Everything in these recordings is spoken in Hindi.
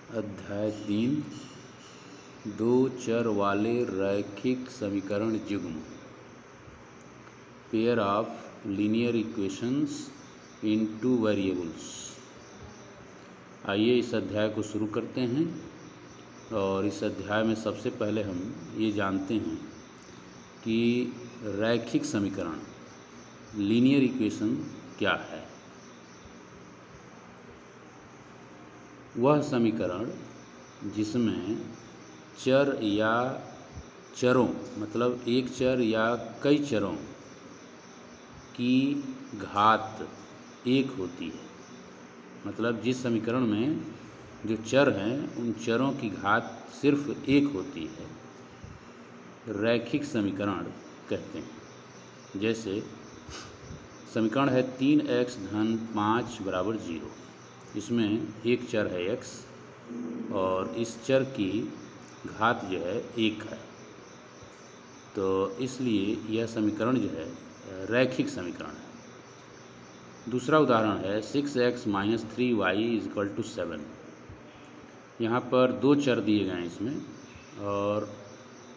अध्याय 3 दो चर वाले रैखिक समीकरण युग्म pair of linear equations in two variables. आइए इस अध्याय को शुरू करते हैं। और इस अध्याय में सबसे पहले हम ये जानते हैं कि रैखिक समीकरण लीनियर इक्वेशन क्या है। वह समीकरण जिसमें चर या चरों मतलब एक चर या कई चरों की घात एक होती है। मतलब जिस समीकरण में जो चर हैं उन चरों की घात सिर्फ एक होती है, रैखिक समीकरण कहते हैं। जैसे समीकरण है 3x धन 5 बराबर 0। इसमें एक चर है x और इस चर की घात जो है 1 है, तो इसलिए यह समीकरण जो है रैखिक समीकरण है। दूसरा उदाहरण है 6x minus 3y is equal to 7। यहाँ पर दो चर दिए गए हैं इसमें, और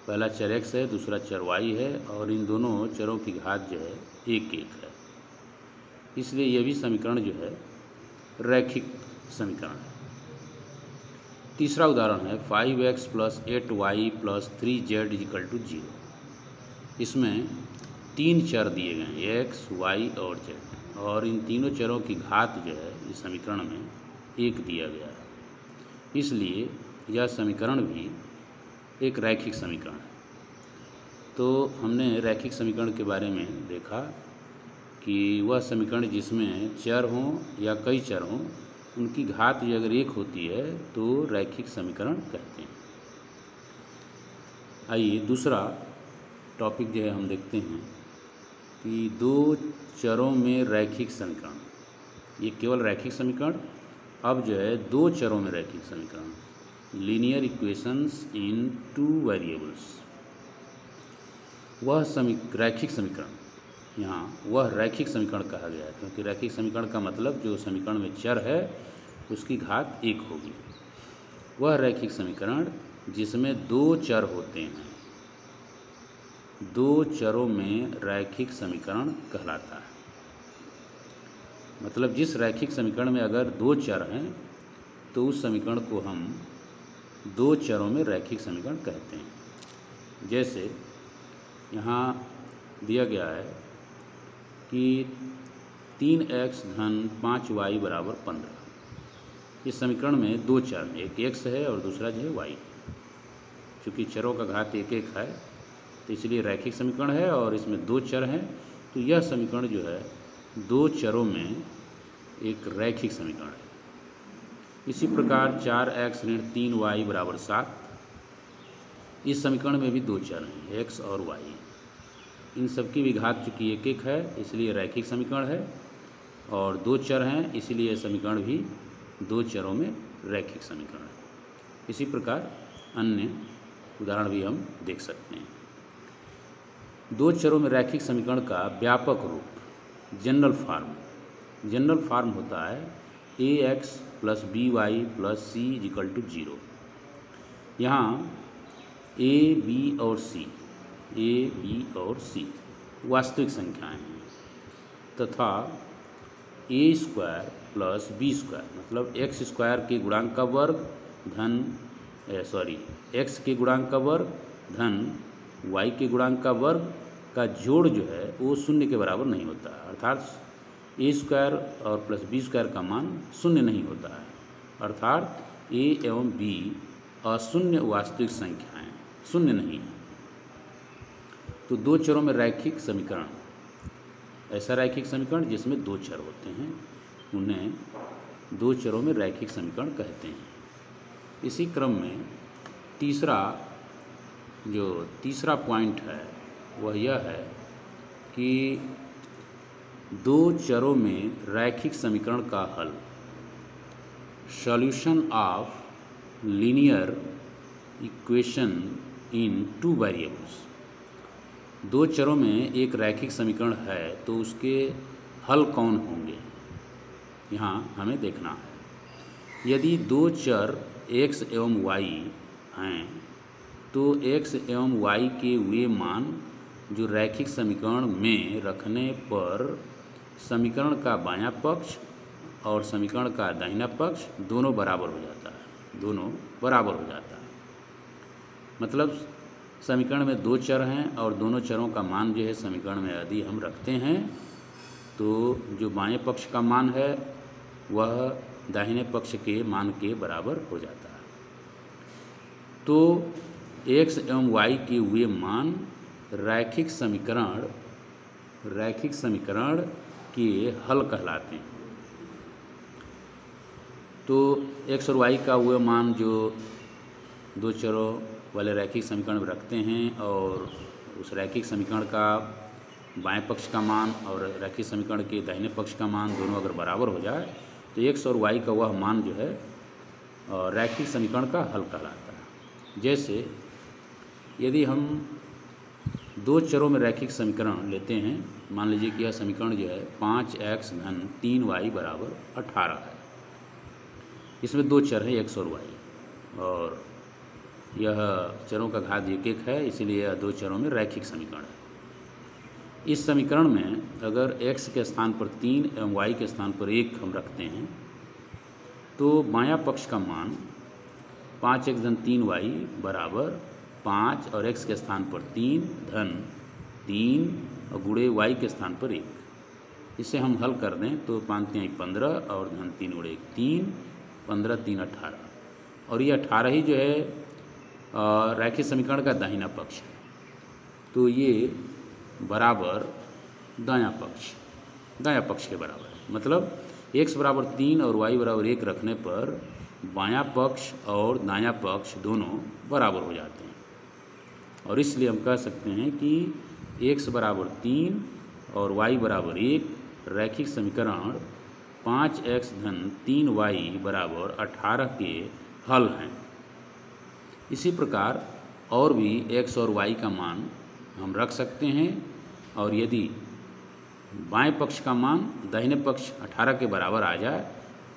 पहला चर x है, दूसरा चर y है, और इन दोनों चरों की घात जो है 1 1 है। इसलिए यह भी समीकरण जो है रैखिक समीकरण है। तीसरा उदाहरण है 5x plus 8y plus 3z equal to 0। इसमें तीन चर दिए गए हैं x, y और z, और इन तीनों चरों की घात जो है इस समीकरण में 1 दिया गया है। इसलिए यह समीकरण भी एक रैखिक समीकरण है। तो हमने रैखिक समीकरण के बारे में देखा कि वह समीकरण जिसमें चर हों या कई चर हों, उनकी घात अगर 1 होती है तो रैखिक समीकरण कहते हैं। आइए दूसरा टॉपिक जो है हम देखते हैं कि दो चरों में रैखिक समीकरण। ये केवल रैखिक समीकरण, अब जो है दो चरों में रैखिक समीकरण, लीनियर इक्वेशंस इन टू वेरिएबल्स। रैखिक समीकरण यहाँ वह रैखिक समीकरण कहा गया है, क्योंकि रैखिक समीकरण का मतलब जो समीकरण में चर है उसकी घात 1 होगी। वह रैखिक समीकरण जिसमें दो चर होते हैं, दो चरों में रैखिक समीकरण कहलाता है। मतलब जिस रैखिक समीकरण में अगर दो चर हैं तो उस समीकरण को हम दो चरों में रैखिक समीकरण कहते हैं। जैसे यहाँ दिया गया है कि 3x धन 5y बराबर 15। इस समीकरण में दो चर हैं, एक x है और दूसरा जो है y। चूँकि चरों का घात 1 1 है तो इसलिए रैखिक समीकरण है, और इसमें दो चर हैं, तो यह समीकरण जो है दो चरों में एक रैखिक समीकरण है। इसी प्रकार 4x ऋण 3y बराबर 7। इस समीकरण में भी दो चर हैं, x और y। इन सबकी भी घात चूँकि 1 1 है इसलिए रैखिक समीकरण है, और दो चर हैं इसलिए यह समीकरण भी दो चरों में रैखिक समीकरण है। इसी प्रकार अन्य उदाहरण भी हम देख सकते हैं। दो चरों में रैखिक समीकरण का व्यापक रूप जनरल फार्म होता है ax plus by plus c equal to 0। यहाँ a, b और c वास्तविक संख्याएं हैं, तथा a square plus b square मतलब x स्क्वायर के गुणांक का वर्ग धन x के गुणांक का वर्ग धन y के गुणांक का वर्ग का जोड़ जो है वो शून्य के बराबर नहीं होता है। अर्थात a स्क्वायर और प्लस b स्क्वायर का मान शून्य नहीं होता है। अर्थात a एवं b अशून्य वास्तविक संख्याएं, शून्य नहीं है। तो दो चरों में रैखिक समीकरण, ऐसा रैखिक समीकरण जिसमें दो चर होते हैं, उन्हें दो चरों में रैखिक समीकरण कहते हैं। इसी क्रम में तीसरा पॉइंट है वह यह है कि दो चरों में रैखिक समीकरण का हल, solution of linear equation in two variables. दो चरों में एक रैखिक समीकरण है तो उसके हल कौन होंगे, यहाँ हमें देखना है। यदि दो चर x एवं y हैं तो x एवं y के वे मान जो रैखिक समीकरण में रखने पर समीकरण का बायां पक्ष और समीकरण का दाहिना पक्ष दोनों बराबर हो जाता है, दोनों बराबर हो जाता है। मतलब समीकरण में दो चर हैं और दोनों चरों का मान जो है समीकरण में यदि हम रखते हैं तो जो बाएं पक्ष का मान है वह दाहिने पक्ष के मान के बराबर हो जाता है। तो x एवं y के वे मान रैखिक समीकरण के हल कहलाते हैं। तो x और y का वे मान जो दो चरों वाले रैखिक समीकरण में रखते हैं और उस रैखिक समीकरण का बाएं पक्ष का मान और रैखिक समीकरण के दाहिने पक्ष का मान दोनों अगर बराबर हो जाए तो x और y का वह मान जो है रैखिक समीकरण का हल कहलाता है। जैसे यदि हम दो चरों में रैखिक समीकरण लेते हैं, मान लीजिए कि यह समीकरण जो है 5x धन 3y बराबर 18 है। इसमें दो चर हैं x और y और यह चरों का घात 1 है, इसीलिए यह दो चरों में रैखिक समीकरण है। इस समीकरण में अगर x के स्थान पर 3 एवं y के स्थान पर 1 हम रखते हैं तो बायां पक्ष का मान 5x धन 3y बराबर 5 और x के स्थान पर 3 धन 3 और गुणे y के स्थान पर 1। इसे हम हल कर दें तो 5 3 15 और धन 3 गुणे 3 15 3 18 और ये 18 ही जो है रैखिक समीकरण का दाहिना पक्ष है। तो ये बराबर दायां पक्ष के बराबर है। मतलब x बराबर 3 और y बराबर 1 रखने पर बायां पक्ष और दायां पक्ष दोनों बराबर हो जाते हैं और इसलिए हम कह सकते हैं कि x बराबर 3 और y बराबर 1 रैखिक समीकरण 5x धन 3y बराबर 18 के हल हैं। इसी प्रकार और भी x और y का मान हम रख सकते हैं और यदि बाएं पक्ष का मान दाहिने पक्ष 18 के बराबर आ जाए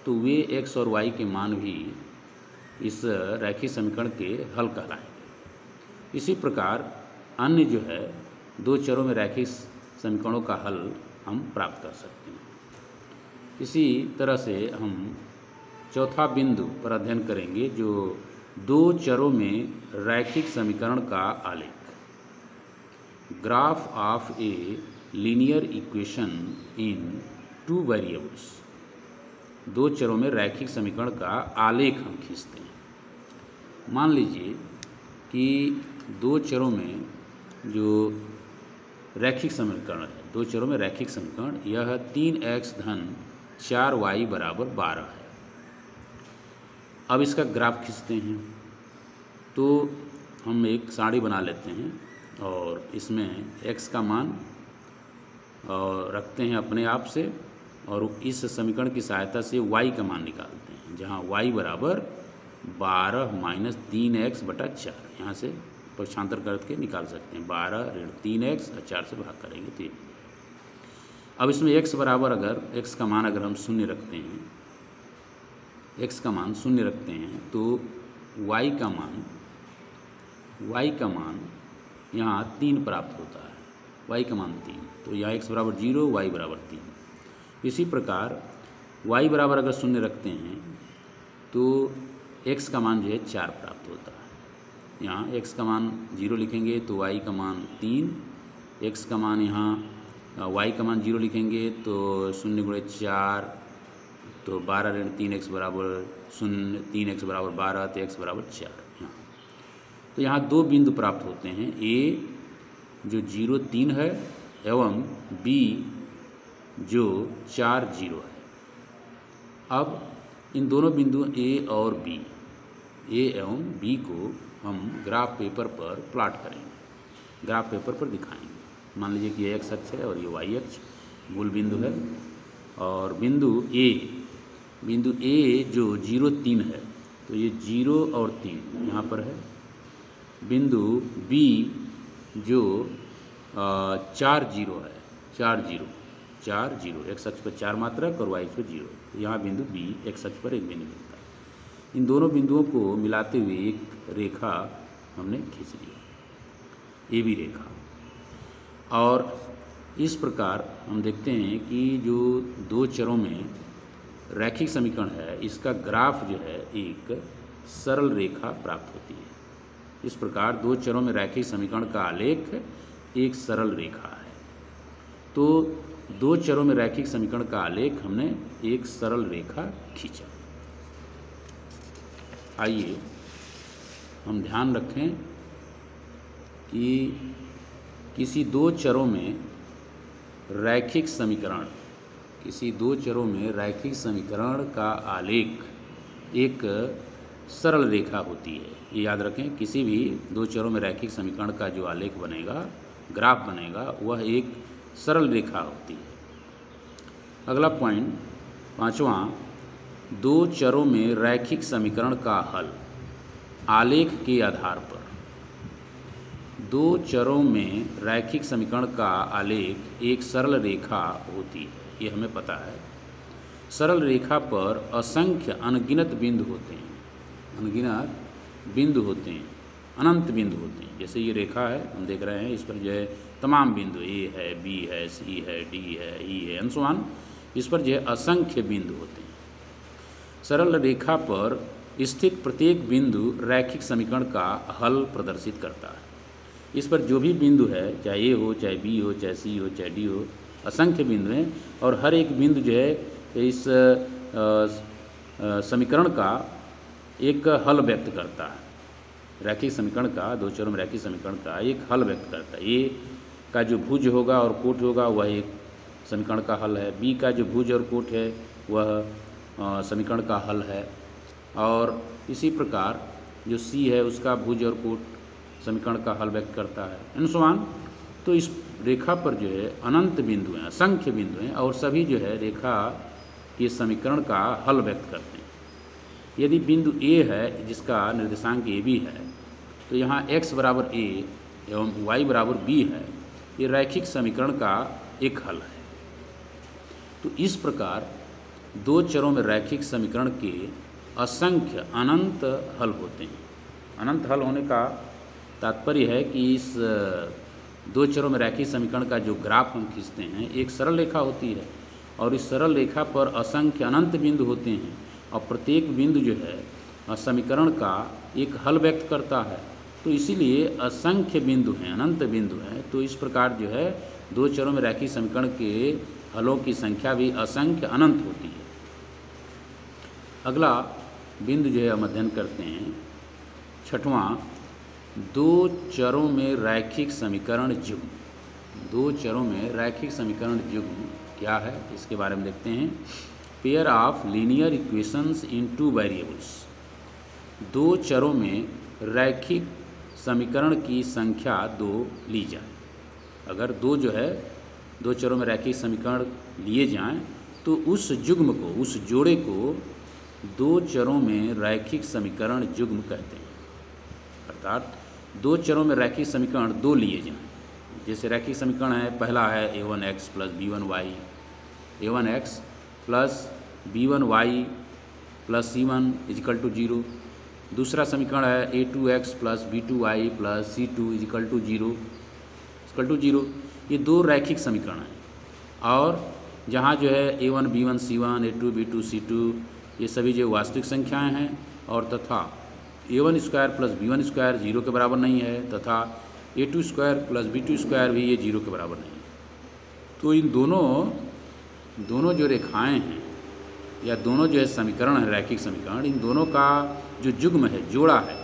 तो वे x और y के मान भी इस रैखिक समीकरण के हल कहलाएंगे। इसी प्रकार अन्य जो है दो चरों में रैखिक समीकरणों का हल हम प्राप्त कर सकते हैं। इसी तरह से हम चौथा बिंदु पर अध्ययन करेंगे जो दो चरों में रैखिक समीकरण का आलेख। Graph of a linear equation in two variables. दो चरों में रैखिक समीकरण का आलेख हम खींचते हैं। मान लीजिए कि दो चरों में जो रैखिक समीकरण है, दो चरों में रैखिक समीकरण यह 3x धन 4y बराबर 12 है। अब इसका ग्राफ खींचते हैं तो हम एक सारणी बना लेते हैं और इसमें x का मान रखते हैं अपने आप से और इस समीकरण की सहायता से y का मान निकालते हैं, जहां y बराबर 12 माइनस 3x बटा 4। यहाँ से पक्षांतर करके निकाल सकते हैं। 12 ऋण 3x और 4 से भाग करेंगे तो अब इसमें x बराबर अगर x का मान अगर हम शून्य रखते हैं, x का मान शून्य रखते हैं तो y का मान यहाँ 3 प्राप्त होता है। y का मान 3, तो यहाँ x बराबर 0, y बराबर 3। इसी प्रकार y बराबर अगर शून्य रखते हैं तो x का मान जो है 4 प्राप्त होता है। यहाँ x का मान 0 लिखेंगे तो y का मान 3, x का मान यहाँ y का मान 0 लिखेंगे तो 0 गुणे 4 तो 12 ऋण 3x बराबर 0, 3x बराबर 12 तो x बराबर 4। यहाँ तो यहाँ दो बिंदु प्राप्त होते हैं, a जो 0 3 है एवं b जो 4 0 है। अब इन दोनों बिंदु a और b, a एवं b को हम ग्राफ पेपर पर प्लॉट करेंगे, ग्राफ पेपर पर दिखाएंगे। मान लीजिए कि ये x अक्ष है और ये y अक्ष मूल बिंदु है और बिंदु a जो 0 3 है तो ये 0 और 3 यहाँ पर है। बिंदु b जो 4 0 है, 4 0 x अक्ष पर 4 मात्रक और y अक्ष पर 0, यहाँ बिंदु b x अक्ष पर एक बिंदु मिलता है। इन दोनों बिंदुओं को मिलाते हुए एक रेखा हमने खींच ली, ए बी रेखा। और इस प्रकार हम देखते हैं कि जो दो चरों में रैखिक समीकरण है, इसका ग्राफ जो है एक सरल रेखा प्राप्त होती है। इस प्रकार दो चरों में रैखिक समीकरण का आलेख एक सरल रेखा है। तो दो चरों में रैखिक समीकरण का आलेख हमने एक सरल रेखा खींचा। आइए हम ध्यान रखें कि किसी दो चरों में रैखिक समीकरण का आलेख एक सरल रेखा होती है। ये याद रखें, किसी भी दो चरों में रैखिक समीकरण का जो आलेख बनेगा, ग्राफ बनेगा, वह एक सरल रेखा होती है। अगला पॉइंट, पांचवा, दो चरों में रैखिक समीकरण का हल आलेख के आधार पर। दो चरों में रैखिक समीकरण का आलेख एक सरल रेखा होती है, ये हमें पता है। सरल रेखा पर असंख्य अनगिनत बिंदु होते हैं, अनंत बिंदु होते हैं। जैसे ये रेखा है, हम देख रहे हैं, इस पर जो है तमाम बिंदु, ए है, बी है, सी है, डी है, ई है, एंड सो ऑन, इस पर जो है असंख्य बिंदु होते हैं। सरल रेखा पर स्थित प्रत्येक बिंदु रैखिक समीकरण का हल प्रदर्शित करता है। इस पर जो भी बिंदु है, चाहे ए हो, चाहे बी हो, चाहे सी हो, चाहे डी हो, असंख्य बिंदु हैं, और हर एक बिंदु जो है इस समीकरण का एक हल व्यक्त करता है। रैखिक समीकरण का, दो चरों में रैखिक समीकरण का एक हल व्यक्त करता है। ए का जो भुज होगा और कोट होगा वह एक समीकरण का हल है, बी का जो भुज और कोट है वह समीकरण का हल है, और इसी प्रकार जो सी है उसका भुज और कोट समीकरण का हल व्यक्त करता है, एंड सो ऑन। तो इस रेखा पर जो है अनंत बिंदु हैं, असंख्य बिंदु हैं, और सभी जो है रेखा के समीकरण का हल व्यक्त करते हैं। यदि बिंदु ए है जिसका निर्देशांक ए बी है, तो यहाँ x बराबर a एवं y बराबर b है, ये रैखिक समीकरण का एक हल है। तो इस प्रकार दो चरों में रैखिक समीकरण के असंख्य अनंत हल होते हैं। अनंत हल होने का तात्पर्य है कि इस दो चरों में रैखिक समीकरण का जो ग्राफ हम खींचते हैं एक सरल रेखा होती है, और इस सरल रेखा पर असंख्य अनंत बिंदु होते हैं, और प्रत्येक बिंदु जो है समीकरण का एक हल व्यक्त करता है। तो इसीलिए असंख्य बिंदु हैं, अनंत बिंदु हैं। तो इस प्रकार जो है दो चरों में रैखिक समीकरण के हलों की संख्या भी असंख्य अनंत होती है। अगला बिंदु जो है हम अध्ययन करते हैं, छठवां, दो चरों में रैखिक समीकरण युग्म। दो चरों में रैखिक समीकरण युग्म क्या है, इसके बारे में देखते हैं। Pair of linear equations in two variables. दो चरों में रैखिक समीकरण की संख्या दो ली जाए। अगर दो चरों में रैखिक समीकरण लिए जाएं, तो उस युग्म को, उस जोड़े को दो चरों में रैखिक समीकरण युग्म कहते हैं। अर्थात दो चरों में रैखिक समीकरण दो लिए जाएं। जैसे रैखिक समीकरण है, पहला है a1x plus b1y, a1x plus b1y plus c1 equal to 0। दूसरा समीकरण है a2x plus b2y plus c2 is equal to 0। ये दो रैखिक समीकरण हैं, और जहाँ जो है a1 b1 c1, a2 b2 c2 ये सभी जो वास्तविक संख्याएं हैं, और तथा a1 square plus b1 square 0 के बराबर नहीं है, तथा a2 square plus b2 square भी ये 0 के बराबर नहीं है। तो इन दोनों जो रेखाएं हैं, या दोनों जो है समीकरण है, रैखिक समीकरण, इन दोनों का जो युग्म है, जोड़ा है,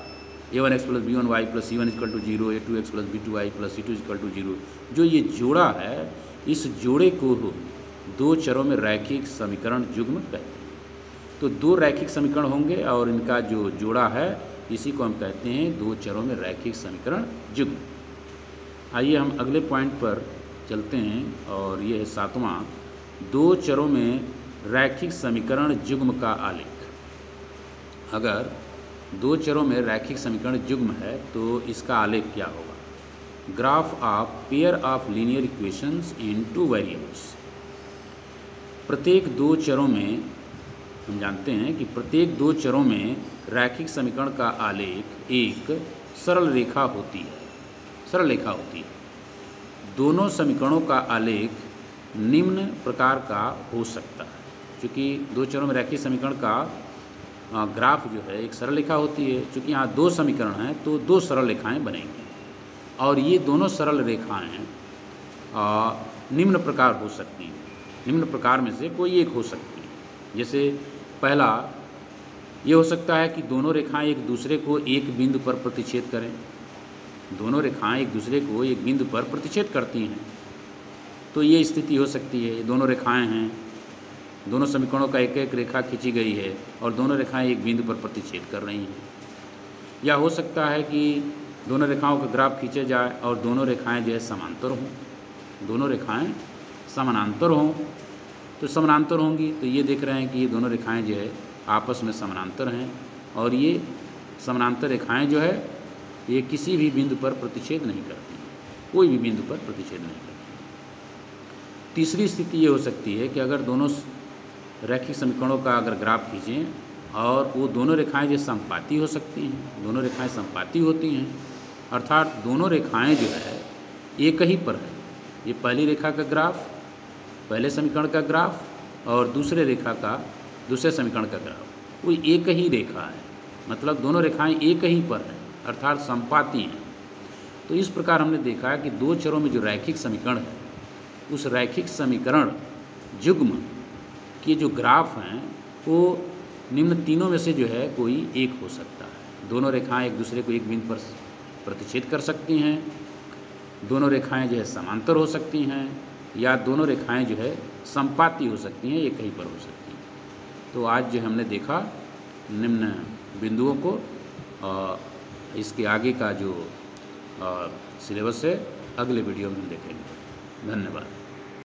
a1x plus b1y plus c1 equal to 0, a2x plus b2y plus c2 equal to 0, जो ये जोड़ा है, इस जोड़े को दो चरों में रैखिक समीकरण युग्म कहते हैं। तो दो रैखिक समीकरण होंगे और इनका जो जोड़ा है, इसी को हम कहते हैं दो चरों में रैखिक समीकरण युग्म। आइए हम अगले पॉइंट पर चलते हैं, और ये है सातवां, दो चरों में रैखिक समीकरण युग्म का आलेख। अगर दो चरों में रैखिक समीकरण युग्म है तो इसका आलेख क्या होगा? Graph of pair of linear equations in two variables. प्रत्येक दो चरों में हम जानते हैं कि प्रत्येक दो चरों में रैखिक समीकरण का आलेख एक सरल रेखा होती है, सरल रेखा होती है। दोनों समीकरणों का आलेख निम्न प्रकार का हो सकता है। क्योंकि दो चरों में रैखिक समीकरण का ग्राफ जो है एक सरल रेखा होती है। क्योंकि यहाँ दो समीकरण हैं तो दो सरल रेखाएं बनेंगी और ये दोनों सरल रेखाएं निम्न प्रकार हो सकती हैं। निम्न प्रकार में से कोई एक हो सकती है। जैसे पहला ये हो सकता है कि दोनों रेखाएं एक दूसरे को एक बिंदु पर प्रतिच्छेद करें। दोनों रेखाएं एक दूसरे को एक बिंदु पर प्रतिच्छेद करती हैं, तो ये स्थिति हो सकती है। दोनों रेखाएं हैं, दोनों समीकरणों का एक एक रेखा खींची गई है और दोनों रेखाएं एक बिंदु पर प्रतिच्छेद कर रही हैं। या हो सकता है कि दोनों रेखाओं का ग्राफ खींचे जाए और दोनों रेखाएं जो है समांतर हों, दोनों रेखाएं समानांतर हों। तो समानांतर होंगी तो ये देख रहे हैं कि ये दोनों रेखाएं जो है आपस में समानांतर हैं और ये समानांतर रेखाएं जो है ये किसी भी बिंदु पर प्रतिच्छेद नहीं करती, कोई भी बिंदु पर प्रतिच्छेद नहीं करती। तीसरी स्थिति ये हो सकती है कि अगर दोनों रैखिक समीकरणों का अगर ग्राफ खींचें और वो दोनों रेखाएं जो समपाती हो सकती हैं, दोनों रेखाएं समपाती होती हैं, अर्थात दोनों रेखाएं जो है एक ही पर है। ये पहली रेखा का ग्राफ, पहले समीकरण का ग्राफ और दूसरे रेखा का दूसरे समीकरण का ग्राफ, वो एक ही रेखा है। मतलब दोनों रेखाएं एक ही पर हैं, अर्थात समपाती हैं। तो इस प्रकार हमने देखा है कि दो चरों में जो रैखिक समीकरण है उस रैखिक समीकरण युग्म के जो ग्राफ हैं वो निम्न तीनों में से जो है कोई एक हो सकता है। दोनों रेखाएं एक दूसरे को एक बिंदु पर प्रतिच्छेद कर सकती हैं, दोनों रेखाएं जो है समांतर हो सकती हैं, या दोनों रेखाएं जो है समपाती हो सकती हैं, एक ही पर हो सकती हैं। तो आज जो हमने देखा निम्न बिंदुओं को, इसके आगे का जो सिलेबस है अगले वीडियो में हम देखेंगे। धन्यवाद।